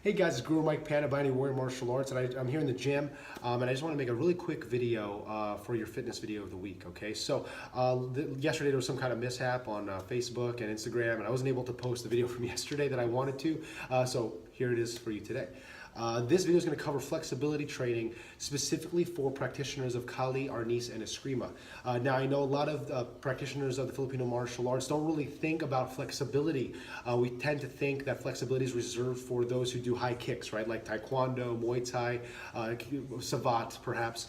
Hey guys, it's Guru Mike Panda by Any Warrior Martial Arts, and I'm here in the gym, and I just want to make a really quick video for your fitness video of the week, okay? So, yesterday there was some kind of mishap on Facebook and Instagram, and I wasn't able to post the video from yesterday that I wanted to, so here it is for you today. This video is going to cover flexibility training specifically for practitioners of Kali, Arnis, and Escrima. Now, I know a lot of practitioners of the Filipino martial arts don't really think about flexibility. We tend to think that flexibility is reserved for those who do high kicks, right? Like Taekwondo, Muay Thai, Savate, perhaps.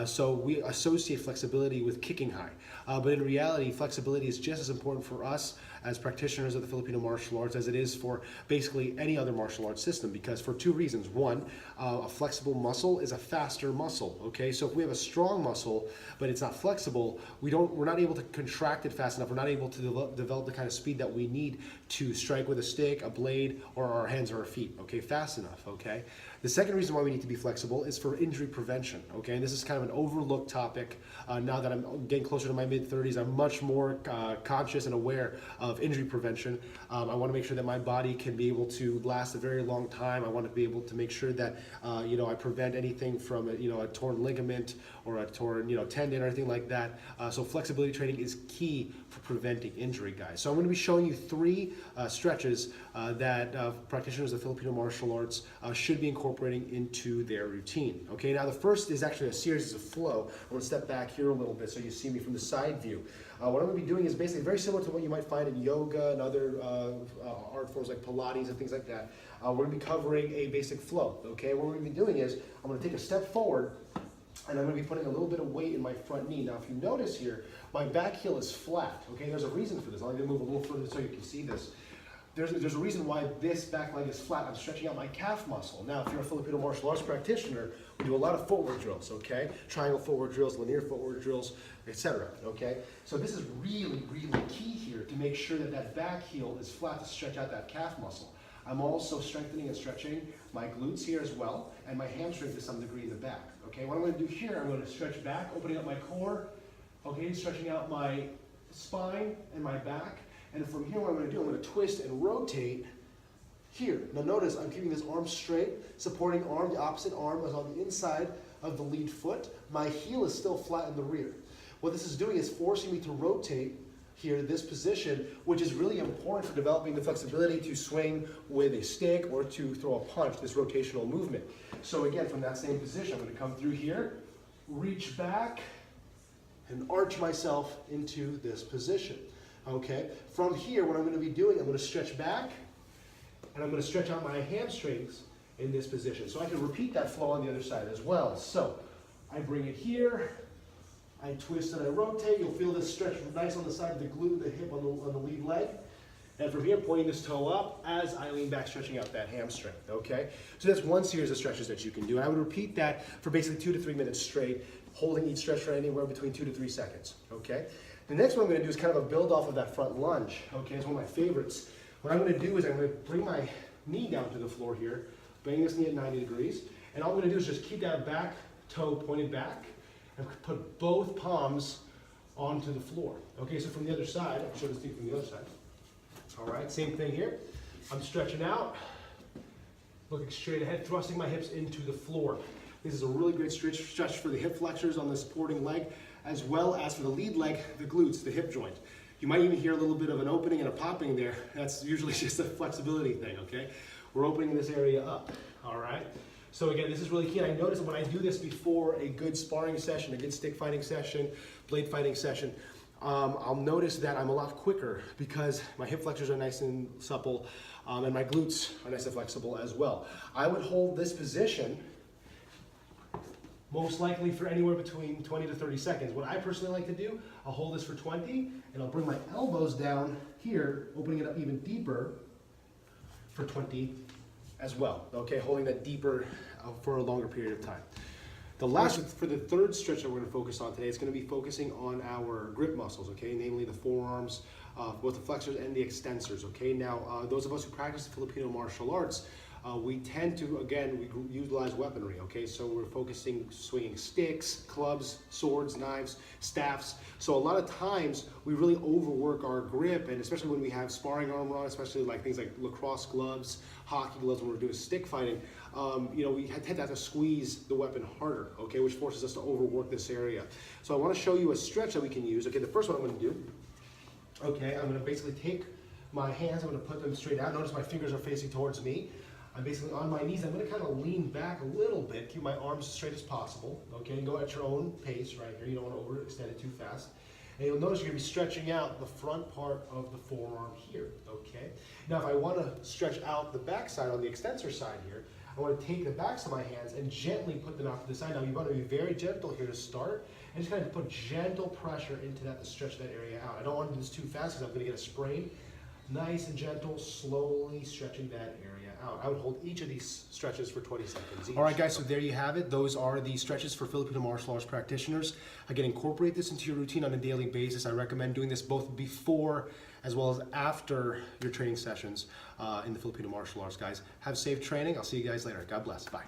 So we associate flexibility with kicking high. But in reality, flexibility is just as important for us as practitioners of the Filipino martial arts as it is for basically any other martial arts system, because for two reasons. One, a flexible muscle is a faster muscle, okay? So if we have a strong muscle, but it's not flexible, we're not able to contract it fast enough. We're not able to develop the kind of speed that we need to strike with a stick, a blade, or our hands or our feet, okay, fast enough, okay? The second reason why we need to be flexible is for injury prevention, okay? And this is kind of an overlooked topic. Now that I'm getting closer to my mid-30s, I'm much more conscious and aware of injury prevention. I want to make sure that my body can be able to last a very long time. I want to be able to make sure that I prevent anything from a torn ligament or a torn tendon or anything like that. So flexibility training is key for preventing injury, guys. So I'm going to be showing you three stretches that practitioners of Filipino martial arts should be incorporating into their routine. Okay, now the first is actually a series of flow. I'm going to step back here a little bit so you see me from the side view. What I'm going to be doing is basically very similar to what you might find in yoga and other art forms like Pilates and things like that. We're going to be covering a basic flow. Okay, what we're going to be doing is I'm going to take a step forward, and I'm going to be putting a little bit of weight in my front knee. Now, if you notice here, my back heel is flat. Okay, there's a reason for this. I'm going to move a little further so you can see this. There's a reason why this back leg is flat. I'm stretching out my calf muscle. Now, if you're a Filipino martial arts practitioner, we do a lot of footwork drills, okay? Triangle footwork drills, linear footwork drills, etc., okay? So this is really, really key here to make sure that that back heel is flat to stretch out that calf muscle. I'm also strengthening and stretching my glutes here as well, and my hamstring to some degree in the back, okay? What I'm going to do here, I'm going to stretch back, opening up my core, okay, stretching out my spine and my back. And from here, what I'm going to do, I'm going to twist and rotate here. Now notice, I'm keeping this arm straight, supporting arm, the opposite arm is on the inside of the lead foot. My heel is still flat in the rear. What this is doing is forcing me to rotate here, this position, which is really important for developing the flexibility to swing with a stick or to throw a punch, this rotational movement. So again, from that same position, I'm going to come through here, reach back, and arch myself into this position. Okay, from here, what I'm going to be doing, I'm going to stretch back, and I'm going to stretch out my hamstrings in this position. So I can repeat that flow on the other side as well. So I bring it here, I twist and I rotate. You'll feel this stretch nice on the side of the glute, the hip on the lead leg. And from here, pointing this toe up as I lean back, stretching out that hamstring, okay? So that's one series of stretches that you can do. And I would repeat that for basically 2 to 3 minutes straight, holding each stretch for anywhere between 2 to 3 seconds, okay? The next one I'm going to do is kind of a build off of that front lunge, okay? It's one of my favorites. What I'm going to do is I'm going to bring my knee down to the floor here, bring this knee at 90 degrees, and all I'm going to do is just keep that back toe pointed back and put both palms onto the floor. Okay, so from the other side, I'll show this to you from the other side. All right, same thing here. I'm stretching out, looking straight ahead, thrusting my hips into the floor. This is a really great stretch for the hip flexors on the supporting leg, as well as for the lead leg, the glutes, the hip joint. You might even hear a little bit of an opening and a popping there. That's usually just a flexibility thing, okay? We're opening this area up, all right? So again, this is really key. And I notice that when I do this before a good sparring session, a good stick fighting session, blade fighting session, I'll notice that I'm a lot quicker because my hip flexors are nice and supple, and my glutes are nice and flexible as well. I would hold this position most likely for anywhere between 20 to 30 seconds. What I personally like to do, I'll hold this for 20, and I'll bring my elbows down here, opening it up even deeper for 20 as well. Okay, holding that deeper for a longer period of time. The last, for the third stretch that we're going to focus on today, is going to be focusing on our grip muscles, okay, namely the forearms, both the flexors and the extensors, okay. Now, those of us who practice the Filipino martial arts, we tend to, again, we utilize weaponry, okay? So we're focusing, swinging sticks, clubs, swords, knives, staffs. So a lot of times we really overwork our grip, and especially when we have sparring armor on, especially like things like lacrosse gloves, hockey gloves when we're doing stick fighting, you know, we tend to have to squeeze the weapon harder, okay, which forces us to overwork this area. So I want to show you a stretch that we can use. Okay, the first one I'm going to do, okay, I'm going to basically take my hands, I'm going to put them straight out. Notice my fingers are facing towards me. I'm basically on my knees. I'm going to kind of lean back a little bit, keep my arms as straight as possible, okay, and go at your own pace right here. You don't want to overextend it too fast. And you'll notice you're going to be stretching out the front part of the forearm here, okay? Now, if I want to stretch out the back side on the extensor side here, I want to take the backs of my hands and gently put them out to the side. Now, you want to be very gentle here to start, and just kind of put gentle pressure into that to stretch that area out. I don't want to do this too fast because I'm going to get a sprain. Nice and gentle, slowly stretching that area out. I would hold each of these stretches for 20 seconds each. All right, guys, so there you have it. Those are the stretches for Filipino martial arts practitioners. Again, incorporate this into your routine on a daily basis. I recommend doing this both before as well as after your training sessions in the Filipino martial arts, guys. Have safe training. I'll see you guys later. God bless. Bye.